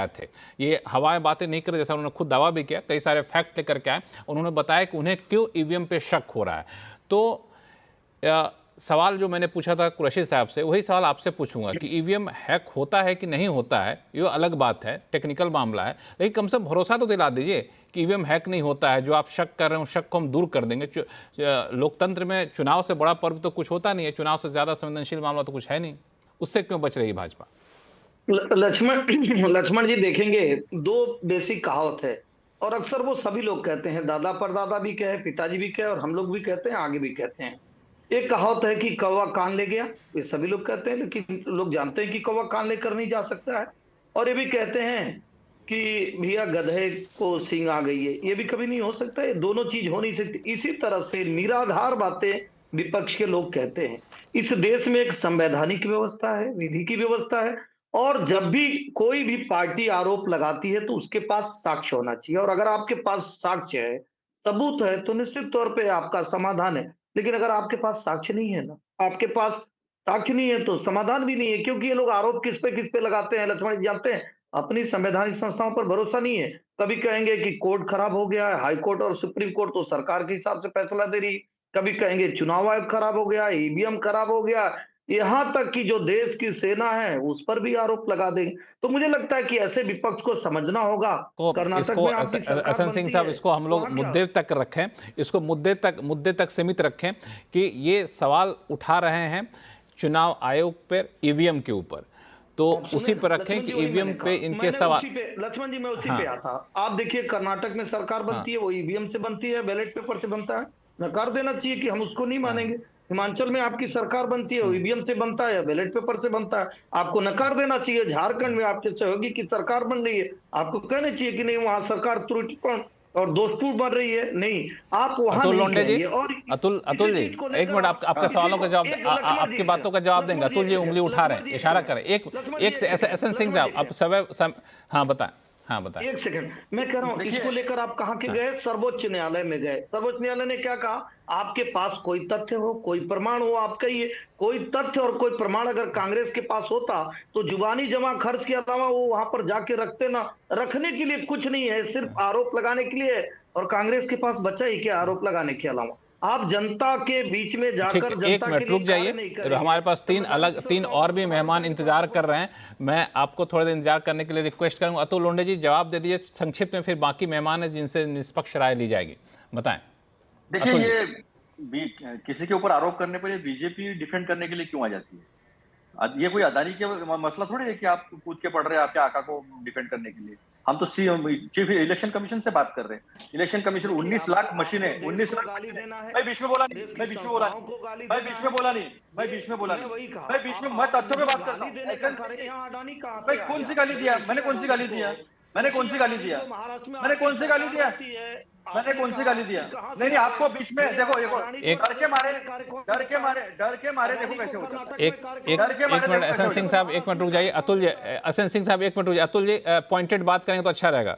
आए थे। ये हवाएं बातें नहीं कर, जैसा उन्होंने खुद दावा भी किया, कई सारे फैक्ट लेकर के आए। उन्होंने बताया कि उन्हें क्यों ईवीएम पे शक हो रहा है। तो सवाल जो मैंने पूछा था कुरैशी साहब से, वही सवाल आपसे पूछूंगा कि ईवीएम हैक होता है कि नहीं होता है। ये अलग बात है, टेक्निकल मामला है, लेकिन कम से कम भरोसा तो दिला दीजिए कि ईवीएम हैक नहीं होता है। जो आप शक कर रहे हो, शक को हम दूर कर देंगे। लोकतंत्र में चुनाव से बड़ा पर्व तो कुछ होता नहीं है, चुनाव से ज्यादा संवेदनशील मामला तो कुछ है नहीं। उससे क्यों बच रही है भाजपा? लक्ष्मण जी देखेंगे, दो बेसिक कहावत है और अक्सर वो सभी लोग कहते हैं, दादा परदादा भी कहे, पिताजी भी कहे और हम लोग भी कहते हैं, आगे भी कहते हैं। एक कहावत है कि कौवा कान ले गया, ये सभी लोग कहते हैं, लेकिन लोग जानते हैं कि कौवा कान लेकर नहीं जा सकता है। और ये भी कहते हैं कि भैया गधे को सींग आ गई है, ये भी कभी नहीं हो सकता। ये दोनों चीज हो नहीं सकती। इसी तरह से निराधार बातें विपक्ष के लोग कहते हैं। इस देश में एक संवैधानिक व्यवस्था है, विधि की व्यवस्था है, और जब भी कोई भी पार्टी आरोप लगाती है तो उसके पास साक्ष्य होना चाहिए, और अगर आपके पास साक्ष्य है, सबूत है, तो निश्चित तौर पे आपका समाधान है। लेकिन अगर आपके पास साक्ष्य नहीं है ना, आपके पास साक्ष्य नहीं है तो समाधान भी नहीं है, क्योंकि ये लोग आरोप किस पे लगाते हैं लक्ष्मण जी जानते हैं? अपनी संवैधानिक संस्थाओं पर भरोसा नहीं है। कभी कहेंगे कि कोर्ट खराब हो गया है, हाई कोर्ट और सुप्रीम कोर्ट तो सरकार के हिसाब से फैसला दे रही है। कभी कहेंगे चुनाव आयोग खराब हो गया, ईवीएम खराब हो गया, यहाँ तक कि जो देश की सेना है उस पर भी आरोप लगा देंगे। तो मुझे लगता है कि ऐसे विपक्ष को समझना होगा। को कर्नाटक इसको में आपकी सरकार एसएन सिंह बनती साहब, है, इसको हम लोग वहां क्या मुद्दे तक रखें, इसको मुद्दे तक सीमित रखें कि ये सवाल उठा रहे हैं चुनाव आयोग पर ईवीएम के ऊपर, तो उसी पर रखें कि ईवीएम पे इनके सवाल। लक्ष्मण जी मैं उसी हाँ पे आता। आप देखिए कर्नाटक में सरकार हाँ बनती है, वो ईवीएम से बनती है, बैलेट पेपर से बनता है। नकार देना चाहिए कि हम उसको नहीं हाँ। मानेंगे। हिमाचल में आपकी सरकार बनती है, वो ईवीएम से बनता है या बैलेट पेपर से बनता है, आपको नकार देना चाहिए। झारखंड में आपके सहयोगी की सरकार बन रही है, आपको कहना चाहिए कि नहीं वहां सरकार त्रुटिपूर्ण और दोषपूर्ण बन रही है, नहीं आप वहां अतुल नहीं लोंढे जी, कहेंगे। और अतुल जी, चीज को एक लेकर मिनट, आप आपके सवालों का जवाब, लक्ष्मण जी आपकी बातों का जवाब देंगे। अतुल जी उंगली उठा रहे हैं, इशारा करें। एक एक से एसएन सिंह साहब, आप हाँ बताएं, हाँ बताएं। एक सेकंड, मैं कह रहा हूं इसको लेकर आप कहां के गए? सर्वोच्च न्यायालय में गए। सर्वोच्च न्यायालय ने क्या कहा? आपके पास कोई तथ्य हो, कोई प्रमाण हो, आप कहिए। कोई तथ्य और कोई प्रमाण अगर कांग्रेस के पास होता तो जुबानी जमा खर्च के अलावा वो वहां पर जाके रखते ना। रखने के लिए कुछ नहीं है, सिर्फ आरोप लगाने के लिए। और कांग्रेस के पास बचा ही क्या आरोप लगाने के अलावा? आप जनता के बीच में ठीक जाकर है, एक जनता के मिनट रुक लिए कार्य नहीं जाइए, करेंगे। हमारे पास संवैधानिक तीन संस्थाओं और पर भी सवाल मेहमान उठाने का इंतजार मौका कर रहे हैं। मैं आपको थोड़ी देर इंतजार करने के लिए रिक्वेस्ट करूंगा। अतुल लोंढे जी जवाब दे दीजिए संक्षिप्त में, फिर बाकी मेहमान है जिनसे निष्पक्ष राय ली जाएगी। बताएं देखिए, अतुल जी। किसी के ऊपर आरोप करने पर बीजेपी डिफेंड करने के लिए क्यों आ जाती है? ये कोई अदानी के मसला थोड़ी है कि आप कूद के पड़ रहे हैं आपके आका को डिफेंड करने के लिए। हम तो चीफ इलेक्शन कमीशन से बात कर रहे हैं। इलेक्शन कमीशन 19 लाख मशीनें, 19 लाख गाली देना है। मैं बीच में बोला नहीं, मैं बीच में बोला नहीं, मैं बीच में बोला नहीं, मैं बीच में बोला नहीं, मैं बीच में, मैं तथ्यों पे बात करता हूँ। मैं कौन सी गाली दिया? मैंने कौन सी गाली दिया? मैंने कौन सी गाली दिया? मैंने कौन सी गाली दिया? मैंने कौन सी गाली दिया? नहीं नहीं, आपको बीच में देखो, डर के मारे देखो कैसे हो जाता है। एक मिनट एसएन सिंह साहब, एक मिनट रुक जाइए। अतुल जी, एसएन सिंह साहब एक मिनट रुक जाइए। अतुल जी पॉइंटेड बात करेंगे तो अच्छा रहेगा।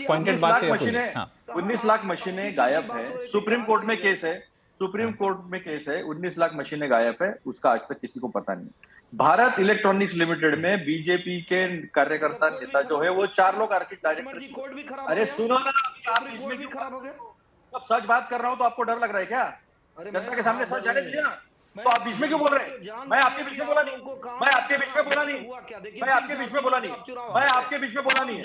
पॉइंटेड बात करें। हाँ 19 लाख मशीनें गायब है, सुप्रीम कोर्ट में केस है, सुप्रीम कोर्ट में केस है, 19 लाख मशीनें गायब है, उसका आज तक किसी को पता नहीं। भारत इलेक्ट्रॉनिक्स लिमिटेड में बीजेपी के कार्यकर्ता नेता जो है वो 4 लोग आर्किट डायरेक्टर। अरे सुनो ना, आप बीच में क्यों खराब हो गए? अब सच बात कर रहा हूं तो आपको डर लग रहा है क्या? जनता के सामने सच जाने दीजिए ना, तो आप बीच में क्यों बोल रहे हैं? मैं आपके बीच में बोला नहीं, मैं आपके बीच में बोला नहीं, मैं आपके बीच में बोला नहीं, मैं आपके बीच में बोला नहीं,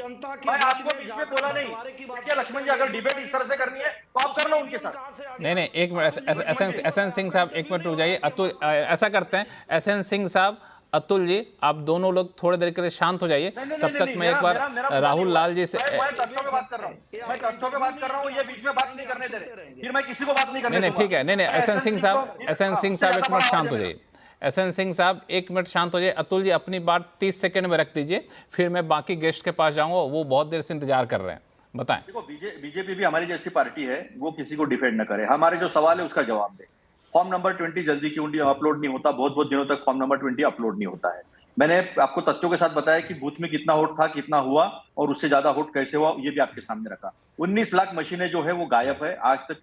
मैं आपको बीच में बोला नहीं। देखिए लक्ष्मण जी, अगर डिबेट इस तरह से करनी है तो आप कर लो उनके साथ। नहीं, एक मिनट एसएन सिंह साहब, एक मिनट रुक जाइए। अतुल, ऐसा करते हैं एसएन सिंह साहब, अतुल जी, आप दोनों लोग थोड़ी देर के लिए शांत हो जाइए। तब तक मैं एक बार राहुल लाल जी से, मैं तथ्यों पे बात कर रहा हूँ, मैं तथ्यों पे बात कर रहा हूँ, ये बीच में बात नहीं करने दे रहे, फिर मैं किसी को बात नहीं करने नहीं ठीक है। नहीं एसएन सिंह साहब, एक मिनट शांत हो जाइए। एसएन सिंह साहब एक मिनट शांत हो जाइए। अतुल जी अपनी बात 30 सेकंड में रख दीजिए, फिर मैं बाकी गेस्ट के पास जाऊंगा, वो बहुत देर से इंतजार कर रहे हैं। बताएं। देखो, बीजेपी भी हमारी जैसी पार्टी है, वो किसी को डिफेंड न करे, हमारे जो सवाल है उसका जवाब दे। फॉर्म नंबर 20 जल्दी क्यों अपलोड नहीं होता? बहुत दिनों तक फॉर्म नंबर 20 अपलोड नहीं होता है। मैंने आपको तथ्यों के साथ बताया कि बूथ में कितना वोट था, कितना हुआ और उससे ज्यादा वोट कैसे हुआ, ये भी आपके सामने रखा। 19 लाख मशीनें जो है वो गायब है, आज तक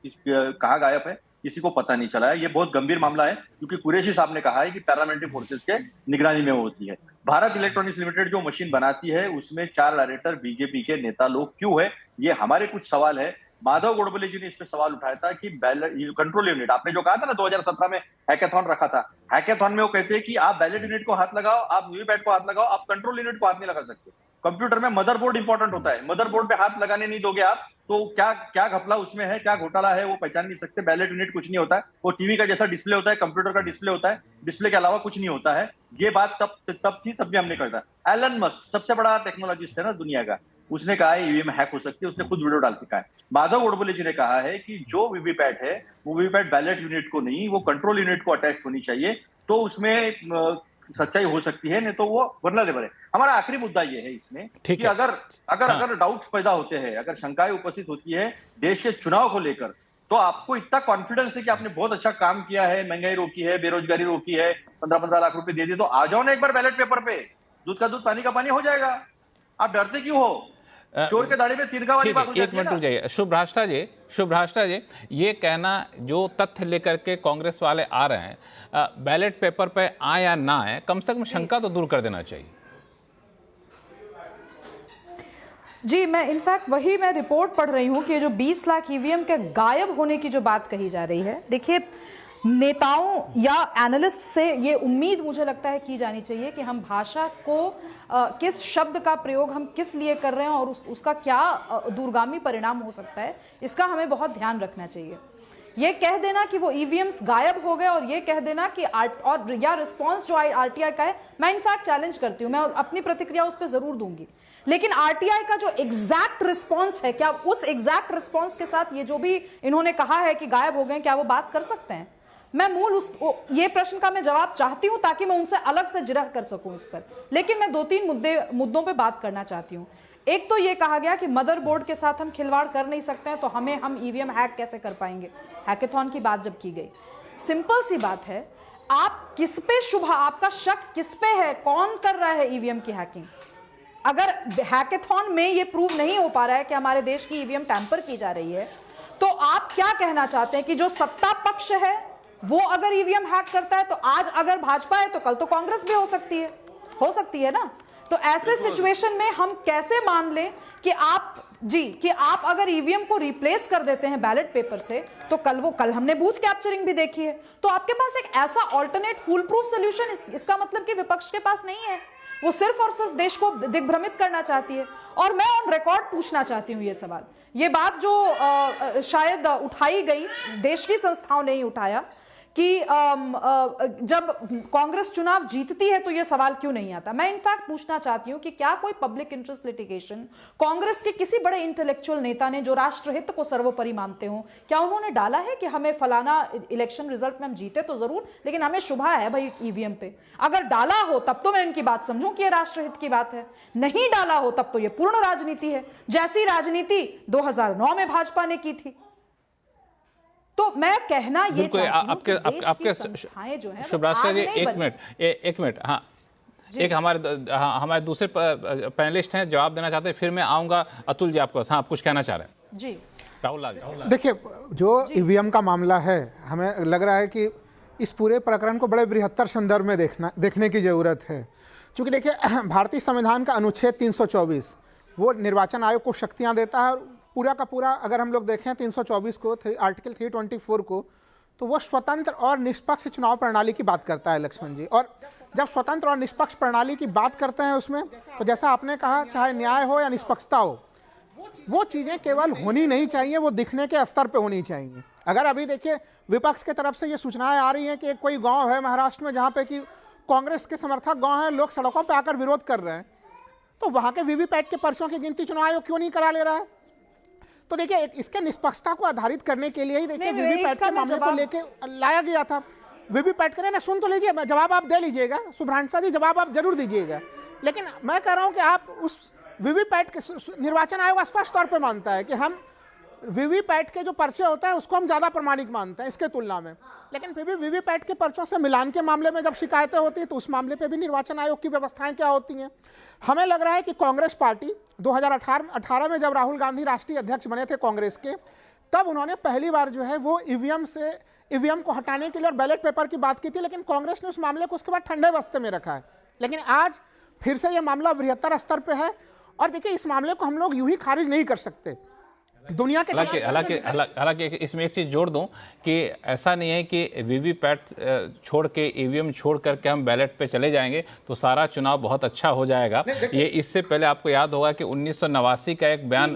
कहाँ गायब है? किसी को पता नहीं चला है। ये बहुत गंभीर मामला है, क्योंकि कुरैशी साहब ने कहा है कि पैरामिलिट्री फोर्सेस के निगरानी में होती है। भारत इलेक्ट्रॉनिक्स लिमिटेड जो मशीन बनाती है उसमें 4 डायरेक्टर बीजेपी के नेता लोग क्यों है, ये हमारे कुछ सवाल है। माधव गोडबोले जी ने इस पे सवाल उठाया था कि बैलेट कंट्रोल यूनिट, आपने जो कहा था ना 2017 में हैकेथॉन रखा था, हैकेथॉन में वो कहते हैं कि आप बैलेट यूनिट को हाथ लगाओ, आप वीवीपैट को हाथ लगाओ, आप कंट्रोल यूनिट को हाथ नहीं लगा सकते। कंप्यूटर में मदरबोर्ड इंपॉर्टेंट होता है, मदरबोर्ड पे हाथ लगाने नहीं दोगे आप तो क्या क्या घपला उसमें है, क्या घोटाला है वो पहचान नहीं सकते। बैलेट यूनिट कुछ नहीं होता है, वो टीवी का जैसा डिस्प्ले होता है, कंप्यूटर का डिस्प्ले होता है, डिस्प्ले के अलावा कुछ नहीं होता है। ये बात तब थी, तब भी हमने कहा था। एलन मस्क सबसे बड़ा टेक्नोलॉजिस्ट है ना दुनिया का, उसने कहा है ईवीएम हैक हो सकती है, उसने खुद वीडियो डाल के कहा है। माधव गोडबोले जी ने कहा है कि जो वीवीपैट है वो वीवीपैट बैलेट यूनिट को नहीं, वो कंट्रोल यूनिट को अटैच होनी चाहिए, तो उसमें सच्चाई हो सकती है, नहीं तो वो वल्नरेबल है। हमारा आखिरी मुद्दा ये है इसमें कि अगर डाउट्स पैदा होते हैं, अगर शंकाएं उपस्थित होती है देश के चुनाव को लेकर, तो आपको इतना कॉन्फिडेंस है कि आपने बहुत अच्छा काम किया है, महंगाई रोकी है, बेरोजगारी रोकी है, 15-15 लाख रुपए दे दिए, तो आ जाओ ना एक बार बैलेट पेपर पे, दूध का दूध पानी का पानी हो जाएगा। आप डरते क्यों हो? चोर के दाढ़ी में तिनका वाली बात हो जाती है। एक मिनट रुक जाइए शुभ्राष्टा जी, ये कहना जो तथ्य लेकर के कांग्रेस वाले आ रहे हैं, बैलेट पेपर पे आए या ना आए, कम से कम शंका तो दूर कर देना चाहिए। जी, मैं इनफैक्ट मैं रिपोर्ट पढ़ रही हूँ कि जो 20 लाख ईवीएम के गायब होने की जो बात कही जा रही है, देखिए नेताओं या एनालिस्ट से ये उम्मीद मुझे लगता है की जानी चाहिए कि हम भाषा को किस शब्द का प्रयोग हम किस लिए कर रहे हैं और उसका क्या दूरगामी परिणाम हो सकता है, इसका हमें बहुत ध्यान रखना चाहिए। ये कह देना कि वो ईवीएम्स गायब हो गए और ये कह देना कि या रिस्पॉन्स जो आरटीआई का है, मैं इनफैक्ट चैलेंज करती हूँ, मैं अपनी प्रतिक्रिया उस पर जरूर दूंगी, लेकिन आरटीआई का जो एग्जैक्ट रिस्पॉन्स है, क्या उस एग्जैक्ट रिस्पॉन्स के साथ ये जो भी इन्होंने कहा है कि गायब हो गए, क्या वो बात कर सकते हैं? मैं ये प्रश्न का मैं जवाब चाहती हूं ताकि मैं उनसे अलग से जिरह कर सकूं इस पर, लेकिन मैं 2-3 मुद्दों पे बात करना चाहती हूं। एक तो ये कहा गया कि मदरबोर्ड के साथ हम खिलवाड़ कर नहीं सकते हैं, तो हम ईवीएम हैक कैसे कर पाएंगे? हैकेथॉन की बात जब की गई, सिंपल सी बात है, आप किस पे आपका शक किस पे है, कौन कर रहा है ईवीएम की हैकिंग? अगर हैकेथॉन में ये प्रूव नहीं हो पा रहा है कि हमारे देश की ईवीएम टैंपर की जा रही है, तो आप क्या कहना चाहते हैं कि जो सत्ता पक्ष है वो अगर ईवीएम हैक करता है, तो आज अगर भाजपा है तो कल तो कांग्रेस भी हो सकती है ना? तो ऐसे सिचुएशन में हम कैसे मान लें कि आप अगर ईवीएम को रिप्लेस कर देते हैं बैलेट पेपर से, तो कल हमने बूथ कैप्चरिंग भी देखी है, तो आपके पास एक ऐसा ऑल्टरनेट फुल प्रूफ सोल्यूशन, इसका मतलब कि विपक्ष के पास नहीं है, वो सिर्फ और सिर्फ देश को दिग्भ्रमित करना चाहती है। और मैं ऑन रिकॉर्ड पूछना चाहती हूं ये सवाल, ये बात जो शायद उठाई गई, देश की संस्थाओं ने ही उठाया कि जब कांग्रेस चुनाव जीतती है तो यह सवाल क्यों नहीं आता। मैं इनफैक्ट पूछना चाहती हूं कि क्या कोई पब्लिक इंटरेस्ट लिटिगेशन कांग्रेस के किसी बड़े इंटेलेक्चुअल नेता ने, जो राष्ट्रहित को सर्वोपरि मानते हो, क्या उन्होंने डाला है कि हमें फलाना इलेक्शन रिजल्ट में हम जीते तो जरूर, लेकिन हमें शुभा है भाई ईवीएम पे? अगर डाला हो तब तो मैं इनकी बात समझूं कि यह राष्ट्रहित की बात है, नहीं डाला हो तब तो यह पूर्ण राजनीति है, जैसी राजनीति 2009 में भाजपा ने की थी। तो मैं कहना ये चाहती हूं आपके शुभ्राष्टा जी, एक मिनट हाँ, एक हमारे दूसरे पैनलिस्ट हैं, जवाब देना चाहते हैं, फिर मैं आऊंगा अतुल जी आपको। हाँ, आप कुछ कहना चाह रहे हैं जी? राहुल लाल। देखिए, जो ईवीएम का मामला है, हमें लग रहा है कि इस पूरे प्रकरण को बड़े बृहत्तर संदर्भ में देखने की जरूरत है। क्योंकि देखिए, भारतीय संविधान का अनुच्छेद 324 वो निर्वाचन आयोग को शक्तियां देता है, और पूरा का पूरा अगर हम लोग देखें 324 को, आर्टिकल 324 को, तो वो स्वतंत्र और निष्पक्ष चुनाव प्रणाली की बात करता है लक्ष्मण जी। और जब स्वतंत्र और निष्पक्ष प्रणाली की बात करते हैं उसमें, तो जैसा आपने कहा, चाहे न्याय हो या निष्पक्षता हो, वो चीज़ें केवल होनी नहीं चाहिए, वो दिखने के स्तर पे होनी चाहिए। अगर अभी देखिए विपक्ष की तरफ से ये सूचनाएं आ रही हैं कि कोई गांव है महाराष्ट्र में जहाँ पे कि कांग्रेस के समर्थक गांव हैं, लोग सड़कों पर आकर विरोध कर रहे हैं, तो वहाँ के वीवीपैट के पर्चों की गिनती चुनाव आयोग क्यों नहीं करा ले रहा है? तो देखिए, इसके निष्पक्षता को आधारित करने के लिए ही देखिए वीवीपैट के मामले को लेके लाया गया था। वीवीपैट करें ना, सुन तो लीजिए, जवाब आप दे लीजिएगा, शुभ्रांशा जी जवाब आप जरूर दीजिएगा, लेकिन मैं कह रहा हूं कि आप उस वीवीपैट के, निर्वाचन आयोग स्पष्ट तौर पे मानता है कि हम वीवीपैट के जो पर्चे होता है उसको हम ज़्यादा प्रमाणिक मानते हैं इसके तुलना में, लेकिन फिर भी वीवीपैट के पर्चों से मिलान के मामले में जब शिकायतें होती हैं तो उस मामले पे भी निर्वाचन आयोग की व्यवस्थाएं क्या होती हैं। हमें लग रहा है कि कांग्रेस पार्टी 2018 में जब राहुल गांधी राष्ट्रीय अध्यक्ष बने थे कांग्रेस के, तब उन्होंने पहली बार जो है वो ईवीएम को हटाने के लिए और बैलेट पेपर की बात की थी, लेकिन कांग्रेस ने उस मामले को उसके बाद ठंडे बस्ते में रखा है। लेकिन आज फिर से ये मामला बृहत्तर स्तर पे है और देखिए इस मामले को हम लोग यूं ही खारिज नहीं कर सकते। दुनिया के हालांकि इसमें एक चीज जोड़ दूं कि ऐसा नहीं है कि वीवीपैट छोड़ के ईवीएम छोड़ करके हम बैलेट पे चले जाएंगे तो सारा चुनाव बहुत अच्छा हो जाएगा। ये इससे पहले आपको याद होगा कि 1989 का एक बयान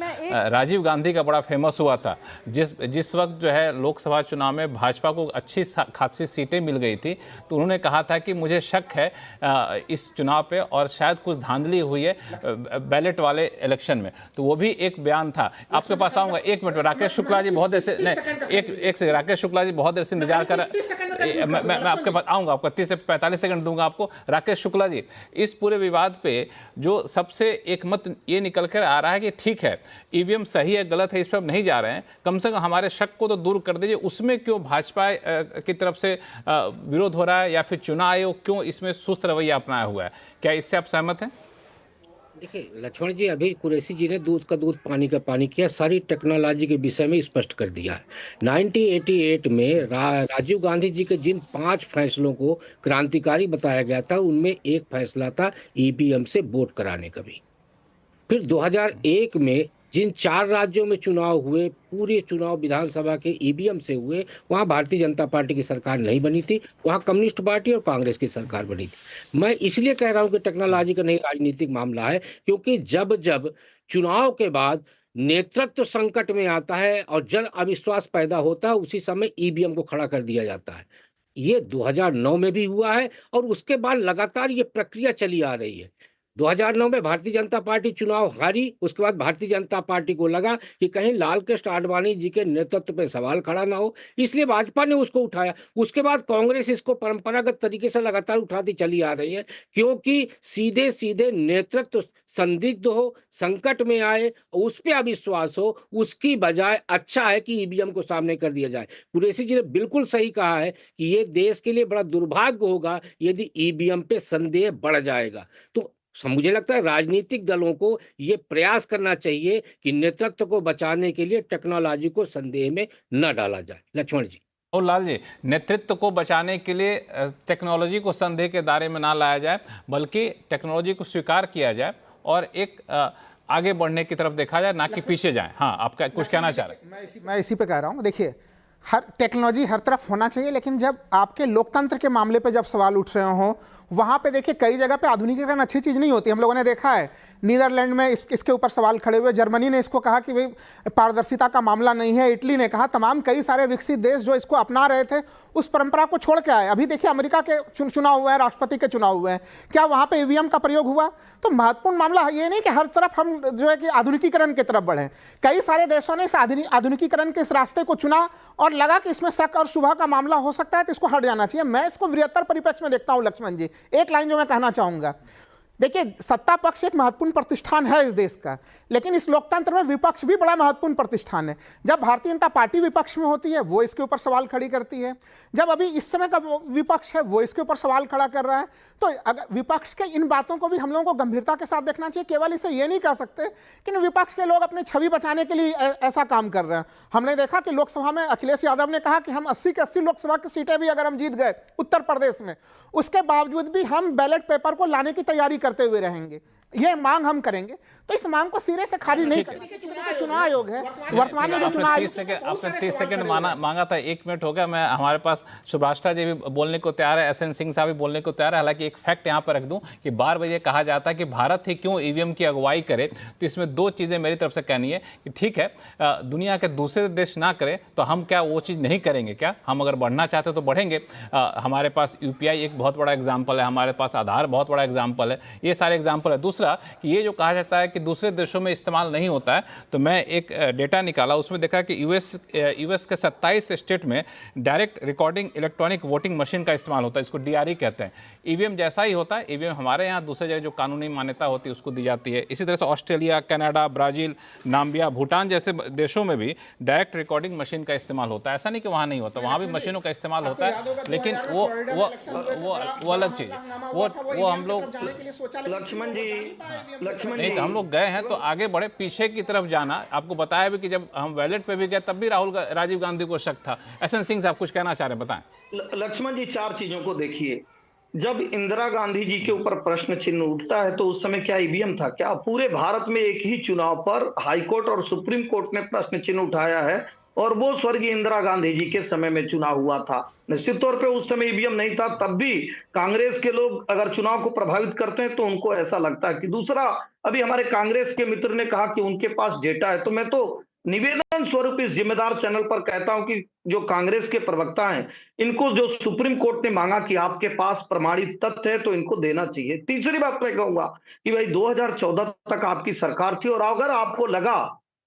राजीव गांधी का बड़ा फेमस हुआ था, जिस वक्त जो है लोकसभा चुनाव में भाजपा को अच्छी खासी सीटें मिल गई थी, तो उन्होंने कहा था कि मुझे शक है इस चुनाव पे और शायद कुछ धांधली हुई है बैलेट वाले इलेक्शन में। तो वो भी एक बयान था। आपके पास आऊंगा, एक मिनट में। राकेश शुक्ला जी बहुत देर से एक से राकेश शुक्ला जी बहुत देर से इंतजार कर मैं आपके पास आऊंगा, आपको 30 से 45 सेकंड दूंगा आपको। राकेश शुक्ला जी, इस पूरे विवाद पे जो सबसे एक मत ये निकल कर आ रहा है कि ठीक है ईवीएम सही है गलत है इस पर हम नहीं जा रहे हैं, कम से कम हमारे शक को तो दूर कर दीजिए, उसमें क्यों भाजपा की तरफ से विरोध हो रहा है या फिर चुनाव आयोग क्यों इसमें सुस्त रवैया अपनाया हुआ है, क्या इससे आप सहमत हैं? देखिए लक्ष्मण जी, अभी कुरैशी जी ने दूध का दूध पानी का पानी किया, सारी टेक्नोलॉजी के विषय में स्पष्ट कर दिया है। 1988 में राजीव गांधी जी के जिन 5 फैसलों को क्रांतिकारी बताया गया था, उनमें एक फैसला था ईवीएम से वोट कराने का भी। फिर 2001 में जिन 4 राज्यों में चुनाव हुए, पूरे चुनाव विधानसभा के ईवीएम से हुए, वहाँ भारतीय जनता पार्टी की सरकार नहीं बनी थी, वहाँ कम्युनिस्ट पार्टी और कांग्रेस की सरकार बनी थी। मैं इसलिए कह रहा हूँ कि टेक्नोलॉजी का नहीं राजनीतिक मामला है, क्योंकि जब जब चुनाव के बाद नेतृत्व संकट में आता है और जन अविश्वास पैदा होता है, उसी समय ईवीएम को खड़ा कर दिया जाता है। ये 2009 में भी हुआ है और उसके बाद लगातार ये प्रक्रिया चली आ रही है। 2009 में भारतीय जनता पार्टी चुनाव हारी, उसके बाद भारतीय जनता पार्टी को लगा कि कहीं लाल कृष्ण आडवाणी जी के नेतृत्व पे सवाल खड़ा ना हो, इसलिए भाजपा ने उसको उठाया। उसके बाद कांग्रेस इसको परंपरागत तरीके से लगातार उठाती चली आ रही है, क्योंकि सीधे सीधे नेतृत्व संदिग्ध हो, संकट में आए, उस पर अविश्वास हो, उसकी बजाय अच्छा है कि ईवीएम को सामने कर दिया जाए। कुरैशी जी ने बिल्कुल सही कहा है कि ये देश के लिए बड़ा दुर्भाग्य होगा यदि ईवीएम पे संदेह बढ़ जाएगा। तो मुझे लगता है राजनीतिक दलों को ये प्रयास करना चाहिए कि नेतृत्व को बचाने के लिए टेक्नोलॉजी को संदेह में न डाला जाए। लक्ष्मण जी और लाल जी, नेतृत्व को बचाने के लिए टेक्नोलॉजी को संदेह के दायरे में ना लाया जाए, बल्कि टेक्नोलॉजी को स्वीकार किया जाए और एक आगे बढ़ने की तरफ देखा जाए, ना कि पीछे जाए। हाँ, आपका कुछ कहना चाह रहे हैं? मैं इसी पे कह रहा हूँ। देखिए, हर टेक्नोलॉजी हर तरफ होना चाहिए, लेकिन जब आपके लोकतंत्र के मामले पे जब सवाल उठ रहे हो, वहां पे देखिए कई जगह पे आधुनिकीकरण अच्छी चीज नहीं होती। हम लोगों ने देखा है नीदरलैंड में इसके ऊपर सवाल खड़े हुए, जर्मनी ने इसको कहा कि भाई पारदर्शिता का मामला नहीं है, इटली ने कहा, तमाम कई सारे विकसित देश जो इसको अपना रहे थे उस परंपरा को छोड़ के आए। अभी देखिए अमेरिका के चुनाव हुए हैं, राष्ट्रपति के चुनाव हुए हैं, क्या वहां पे ईवीएम का प्रयोग हुआ? तो महत्वपूर्ण मामला ये नहीं कि हर तरफ हम जो है कि आधुनिकीकरण की तरफ बढ़े। कई सारे देशों ने इस आधुनिकीकरण के इस रास्ते को चुना और लगा कि इसमें शक और शुभा का मामला हो सकता है, तो इसको हट जाना चाहिए। मैं इसको बृहत्तर परिप्रेक्ष्य में देखता हूं लक्ष्मण जी। एक लाइन जो मैं कहना चाहूंगा, देखिए सत्ता पक्ष एक महत्वपूर्ण प्रतिष्ठान है इस देश का, लेकिन इस लोकतंत्र में विपक्ष भी बड़ा महत्वपूर्ण प्रतिष्ठान है। जब भारतीय जनता पार्टी विपक्ष में होती है वो इसके ऊपर सवाल खड़ी करती है, जब अभी इस समय का विपक्ष है वो इसके ऊपर सवाल खड़ा कर रहा है। तो अगर विपक्ष के इन बातों को भी हम लोगों को गंभीरता के साथ देखना चाहिए। केवल इसे ये नहीं कह सकते कि विपक्ष के लोग अपनी छवि बचाने के लिए ऐसा काम कर रहे हैं। हमने देखा कि लोकसभा में अखिलेश यादव ने कहा कि हम 80 की 80 लोकसभा की सीटें भी अगर हम जीत गए उत्तर प्रदेश में, उसके बावजूद भी हम बैलेट पेपर को लाने की तैयारी करते हुए रहेंगे, ये मांग हम करेंगे। तो इस मांग को सिरे से खारिज नहीं करेंगे। चुनाव आयोग है वर्तमान में जो चुनाव, 30 सेकंड मांगा था, 1 मिनट हो गया। मैं हमारे पास सुभाषा जी भी बोलने को तैयार है, SN सिंह साहब भी बोलने को तैयार है। हालांकि एक फैक्ट यहाँ पर रख दूं कि बार बार ये कहा जाता है कि भारत ही क्यों ईवीएम की अगुवाई करे, तो इसमें 2 चीजें मेरी तरफ से कहनी है कि ठीक है दुनिया के दूसरे देश ना करें तो हम क्या वो चीज़ नहीं करेंगे क्या? हम अगर बढ़ना चाहते तो बढ़ेंगे। हमारे पास UPI एक बहुत बड़ा एग्जाम्पल है, हमारे पास आधार बहुत बड़ा एग्जाम्पल है, ये सारे एग्जाम्पल है। दूसरा कि ये जो कहा जाता है कि दूसरे देशों में इस्तेमाल नहीं होता है, तो मैं एक डेटा निकाला, उसमें देखा कि यूएस के 27 स्टेट में direct recording electronic voting machine का इस्तेमाल होता है, इसको DRE कहते हैं। ईवीएम जैसा ही होता है, ईवीएम हमारे यहाँ दूसरे जगह जो कानूनी मान्यता होती है उसको दी जाती है। इसी तरह से Australia, Canada, Brazil, Namibia, Bhutan जैसे देशों में भी डायरेक्ट रिकॉर्डिंग मशीन का इस्तेमाल होता है। ऐसा नहीं कि वहाँ नहीं होता, वहाँ भी मशीनों का इस्तेमाल होता है, लेकिन वो अलग चीज़, वो हम लोग लक्ष्मण जी नहीं, तो हम लोग गए हैं तो आगे बढ़े, पीछे की तरफ जाना। आपको बताया भी कि जब हम वैलेट पे भी गए तब भी राजीव गांधी को शक था। एसएन सिंह साहब कुछ कहना चाह रहे हैं, बताएं। लक्ष्मण जी, चार चीजों को देखिए। जब इंदिरा गांधी जी के ऊपर प्रश्न चिन्ह उठता है तो उस समय क्या ईवीएम था? क्या पूरे भारत में एक ही चुनाव पर हाईकोर्ट और सुप्रीम कोर्ट ने प्रश्न चिन्ह उठाया है, और वो स्वर्गीय इंदिरा गांधी जी के समय में चुनाव हुआ था। निश्चित तौर पे उस समय ईवीएम नहीं था, तब भी कांग्रेस के लोग अगर चुनाव को प्रभावित करते हैं तो उनको ऐसा लगता है। कि दूसरा, अभी हमारे कांग्रेस के मित्र ने कहा कि उनके पास डेटा है, तो मैं तो निवेदन स्वरूप इस जिम्मेदार चैनल पर कहता हूं कि जो कांग्रेस के प्रवक्ता हैं, इनको जो सुप्रीम कोर्ट ने मांगा कि आपके पास प्रमाणित तथ्य है तो इनको देना चाहिए। तीसरी बात मैं कहूंगा कि भाई 2014 तक आपकी सरकार थी, और अगर आपको लगा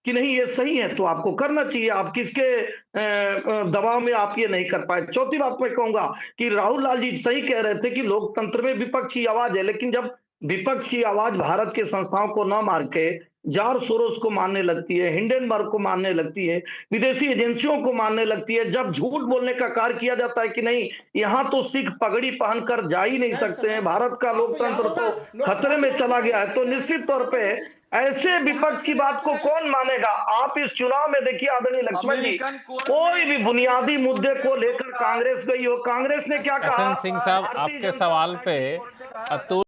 कि नहीं ये सही है तो आपको करना चाहिए। आप किसके दबाव में आप ये नहीं कर पाए। चौथी बात मैं कहूंगा कि राहुल लाल जी सही कह रहे थे कि लोकतंत्र में विपक्ष की आवाज है, लेकिन जब विपक्ष की आवाज भारत के संस्थाओं को न मार के जॉर्ज सोरोस को मानने लगती है, हिंडनबर्ग को मानने लगती है, विदेशी एजेंसियों को मानने लगती है, जब झूठ बोलने का कार्य किया जाता है कि नहीं यहां तो सिख पगड़ी पहनकर जा ही नहीं सकते हैं, भारत का लोकतंत्र तो खतरे में चला गया है, तो निश्चित तौर पे ऐसे विपक्ष की बात को कौन मानेगा? आप इस चुनाव में देखिए आदरणीय लक्ष्मण जी, कोई भी बुनियादी मुद्दे को लेकर कांग्रेस गई हो, कांग्रेस ने क्या कहा? एसएन सिंह साहब, आपके सवाल पे अतुल